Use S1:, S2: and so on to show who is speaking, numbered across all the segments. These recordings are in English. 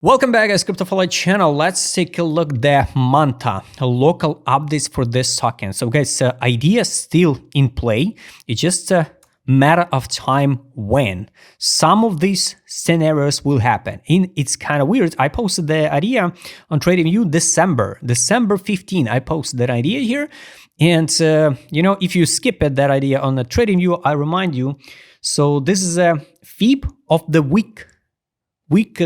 S1: Welcome back, guys, CryptoFollow channel. Let's take a look at the Manta local updates for this token. So guys, idea still in play. It's just a matter of time when some of these scenarios will happen. It's kind of weird. I posted the idea on TradingView December 15. I posted that idea here. And, if you skip it, that idea on the TradingView, I remind you. So this is a FIB of the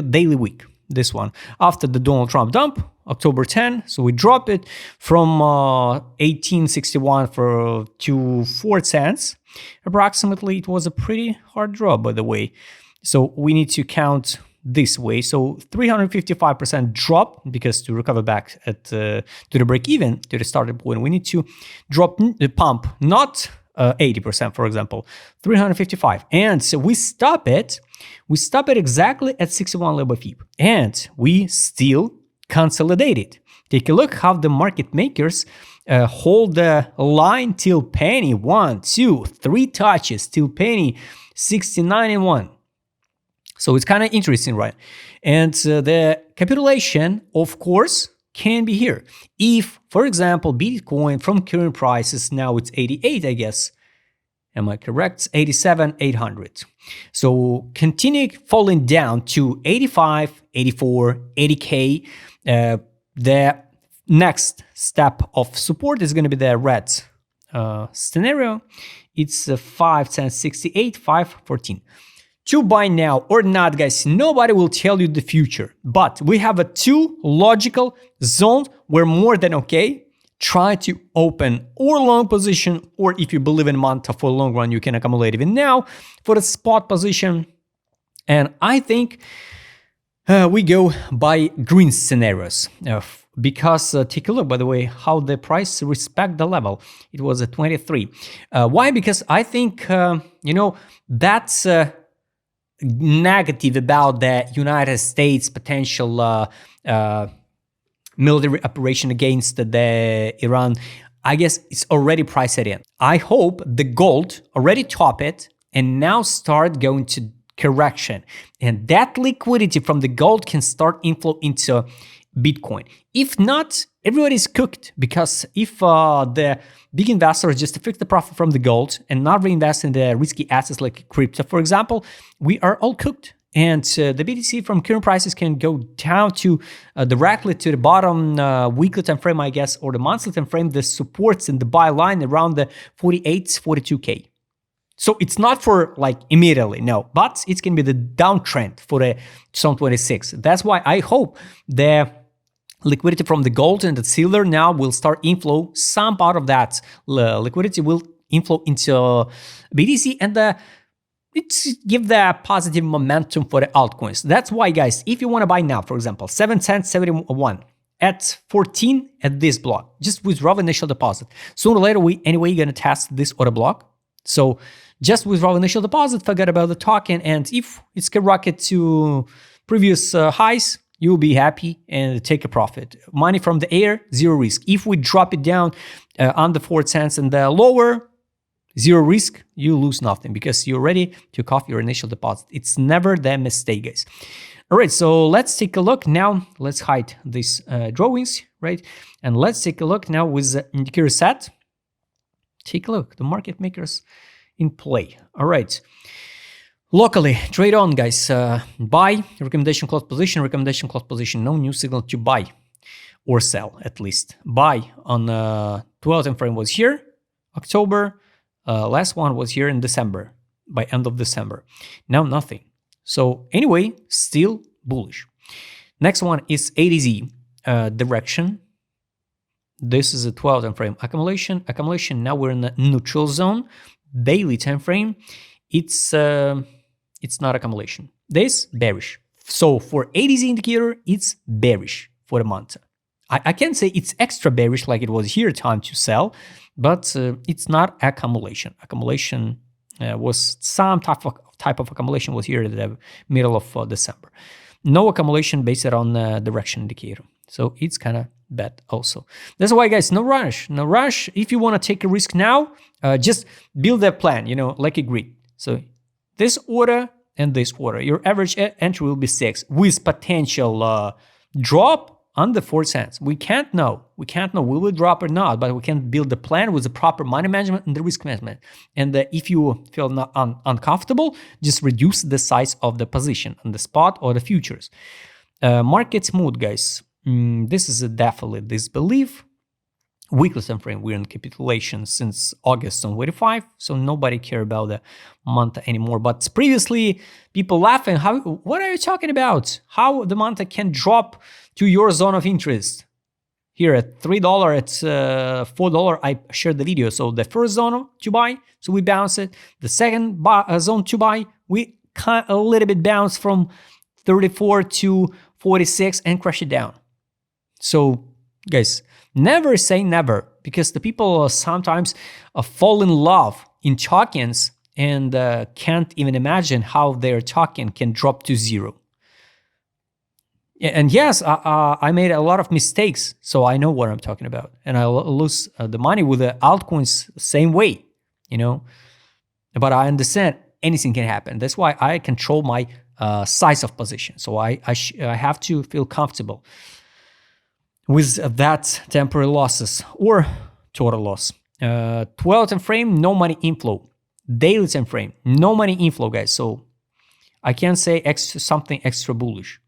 S1: daily week. This one after the Donald Trump dump, October 10. So we drop it from 1861 to 4 cents approximately. It was a pretty hard drop, by the way. So we need to count this way. So 355% drop, because to recover back to the break even, to the starting point, we need to drop the pump, not 80%, for example, 355. And so we stop it exactly at 61 level FIB, and we still consolidate it. Take a look how the market makers hold the line till penny. 1, 2, 3 touches till penny, 69 and 1. So it's kind of interesting, right? And the capitulation, of course, can be here. If, for example, Bitcoin from current prices, now it's 88, I guess. Am I correct? 87,800. So continue falling down to 85, 84, 80K. The next step of support is going to be the red scenario. It's 5, 10, 68, 5, 14. To buy now or not, guys, nobody will tell you the future. But we have a 2 logical zones where more than okay. Try to open or long position, or if you believe in Manta for long run, you can accumulate even now for the spot position. And I think we go by green scenarios because take a look, by the way, how the price respect the level. It was at 23. Why? Because I think, that's negative about the United States potential military operation against the Iran. I guess it's already priced in. I hope the gold already top it and now start going to correction, and that liquidity from the gold can start inflow into Bitcoin. If not, everybody's cooked, because if the big investors just fix the profit from the gold and not reinvest in the risky assets like crypto, for example, we are all cooked. And the BTC from current prices can go down to directly to the bottom weekly time frame, I guess, or the monthly time frame. The supports in the buy line around the 48, 42K. So it's not for like immediately, no, but it can be the downtrend for the 2026. That's why I hope the liquidity from the gold and the silver now will start inflow. Some part of that liquidity will inflow into BTC, and it's give the positive momentum for the altcoins. That's why, guys, if you want to buy now, for example, 710.71 at 14 at this block, just withdraw initial deposit. Sooner or later, you're going to test this order block. So just withdraw initial deposit, forget about the token, and if it's can rocket to previous highs, you'll be happy and take a profit. Money from the air, zero risk. If we drop it down under 4 cents and the lower, zero risk, you lose nothing because you're ready to off your initial deposit. It's never the mistake, guys. All right, so let's take a look now. Let's hide these drawings, right? And let's take a look now with the indicator set. Take a look, the market makers in play. All right. Locally, trade on, guys. Buy, recommendation close position, no new signal to buy or sell, at least. Buy on 12 time frame was here, October. Last one was here in December, by end of December. Now nothing. So anyway, still bullish. Next one is ADZ direction. This is a 12 time frame accumulation. Now we're in the neutral zone. Daily time frame. It's not accumulation. This bearish. So for ADZ indicator, it's bearish for the month. I can't say it's extra bearish like it was here, time to sell, but it's not accumulation. Accumulation was some type of accumulation was here at the middle of December. No accumulation based on direction indicator. So it's kind of bad also. That's why, guys, no rush. No rush. If you want to take a risk now, just build a plan, like agreed. So this order and this order. Your average entry will be 6 with potential drop under 4 cents. We can't know. We can't know will it drop or not, but we can build a plan with the proper money management and the risk management. And if you feel not uncomfortable, just reduce the size of the position on the spot or the futures. Market's mood, guys. This is definitely disbelief. Weekly time frame, we're in capitulation since August 25, so nobody care about the Manta anymore. But previously, people laughing, what are you talking about? How the Manta can drop to your zone of interest? Here at $3, at $4, I shared the video. So the first zone to buy, so we bounce it. The second zone to buy, we kind a little bit bounce from 34 to 46 and crash it down. So guys, never say never, because the people sometimes fall in love in tokens and can't even imagine how their token can drop to zero. And yes, I made a lot of mistakes, so I know what I'm talking about. And I lose the money with the altcoins same way, you know. But I understand anything can happen. That's why I control my size of position. So I have to feel comfortable with that temporary losses or total loss. 12 time frame, no money inflow. Daily time frame, no money inflow, guys. So I can't say something extra bullish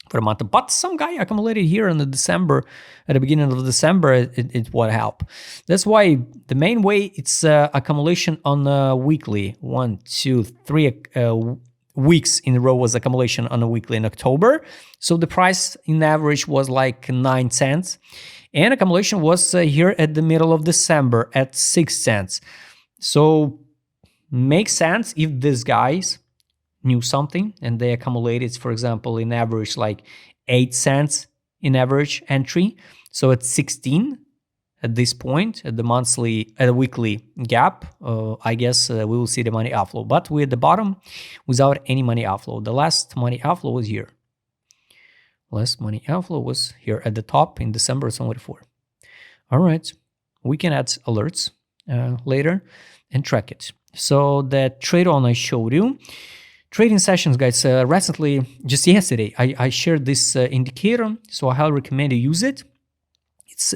S1: for a month. But some guy accumulated here in the December, at the beginning of December, it would help. That's why the main way it's accumulation on a weekly. 1, 2, 3 weeks in a row was accumulation on a weekly in October. So the price in average was like 9 cents. And accumulation was here at the middle of December at 6 cents. So makes sense if these guys knew something and they accumulated, for example, in average like 8 cents in average entry. So at 16 at this point, at the weekly gap, I guess we will see the money outflow. But we're at the bottom without any money outflow. The last money outflow was here. Last money outflow was here at the top in December 24. All right, we can add alerts later and track it. So the trade on I showed you. Trading sessions, guys, recently, just yesterday, I shared this indicator, so I highly recommend you use it.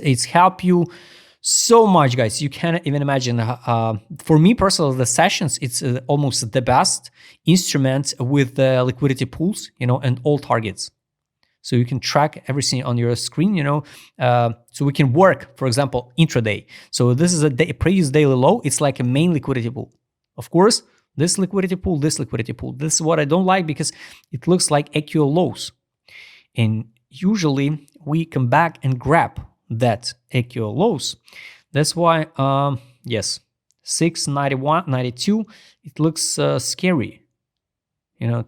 S1: It's helped you so much, guys. You cannot even imagine. For me personally, the sessions, it's almost the best instrument with the liquidity pools, you know, and all targets. So you can track everything on your screen, you know. So we can work, for example, intraday. So this is a previous daily low. It's like a main liquidity pool. Of course, this liquidity pool, this liquidity pool. This is what I don't like because it looks like AQL lows. And usually we come back and grab that AQL lows. That's why, yes, 691, 92, it looks scary, you know,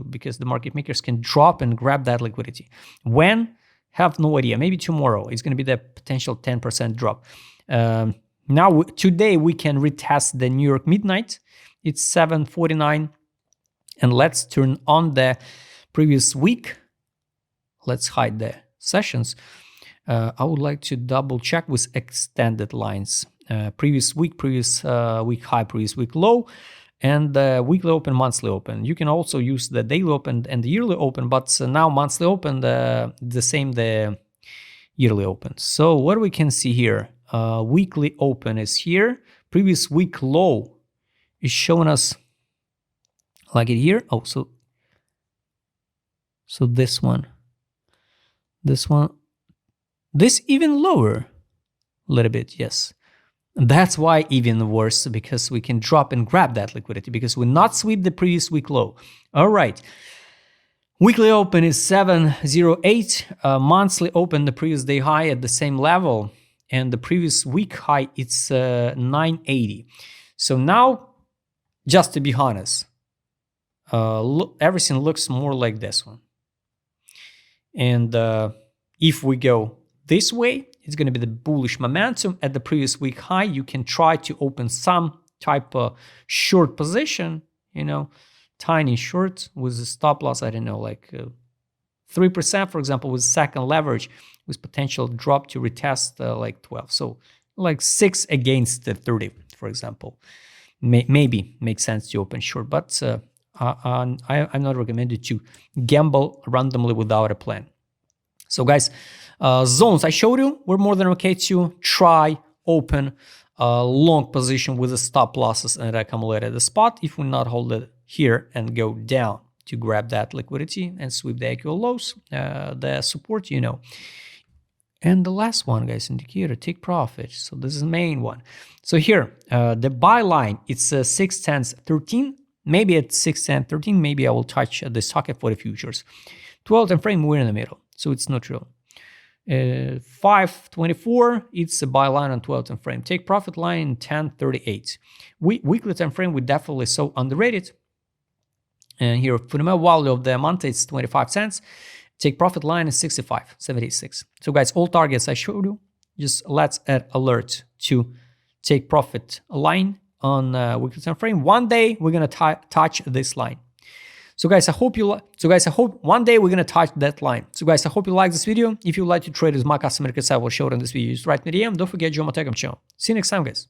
S1: because the market makers can drop and grab that liquidity. When? Have no idea. Maybe tomorrow it's going to be the potential 10% drop. Now, today we can retest the New York midnight. It's 7:49. And let's turn on the previous week. Let's hide the sessions. I would like to double check with extended lines. Previous week high, previous week low, and weekly open, monthly open. You can also use the daily open and the yearly open, but now monthly open, the yearly open. So what we can see here, weekly open is here. Previous week low is showing us like it here. Oh, so this one, this even lower a little bit, yes. That's why even worse, because we can drop and grab that liquidity because we not sweep the previous week low. All right. Weekly open is 708. Monthly open, the previous day high at the same level. And the previous week high, it's 980. So now, just to be honest, everything looks more like this one. And if we go this way, it's going to be the bullish momentum at the previous week high. You can try to open some type of short position, you know, tiny short with a stop loss, I don't know, like 3%, for example, with second leverage with potential drop to retest like 12. So like 6 against the 30, for example. Maybe makes sense to open short, but I'm not recommended to gamble randomly without a plan. So guys, zones I showed you, we're more than okay to try open a long position with the stop losses and accumulate at the spot if we not hold it here and go down to grab that liquidity and sweep the actual lows, the support, you know. And the last one, guys, indicator, take profit. So this is the main one. So here, the buy line, it's 6/10/13. Maybe at 6/10/13, maybe I will touch the socket for the futures. 12 time frame, we're in the middle, so it's neutral. 5/24, it's a buy line on 12 time frame. Take profit line 10/38. Weekly time frame, we definitely so underrated. And here, fundamental value of the Manta is 25 cents. Take profit line is 65.76. So guys, all targets I showed you, just let's add alert to take profit line on weekly time frame. One day we're gonna touch this line. So guys, I hope one day we're gonna touch that line. So guys, I hope you like this video. If you like to trade with my customer, I will show it in this video. Just write me DM. Don't forget, join my Telegram channel. See you next time, guys.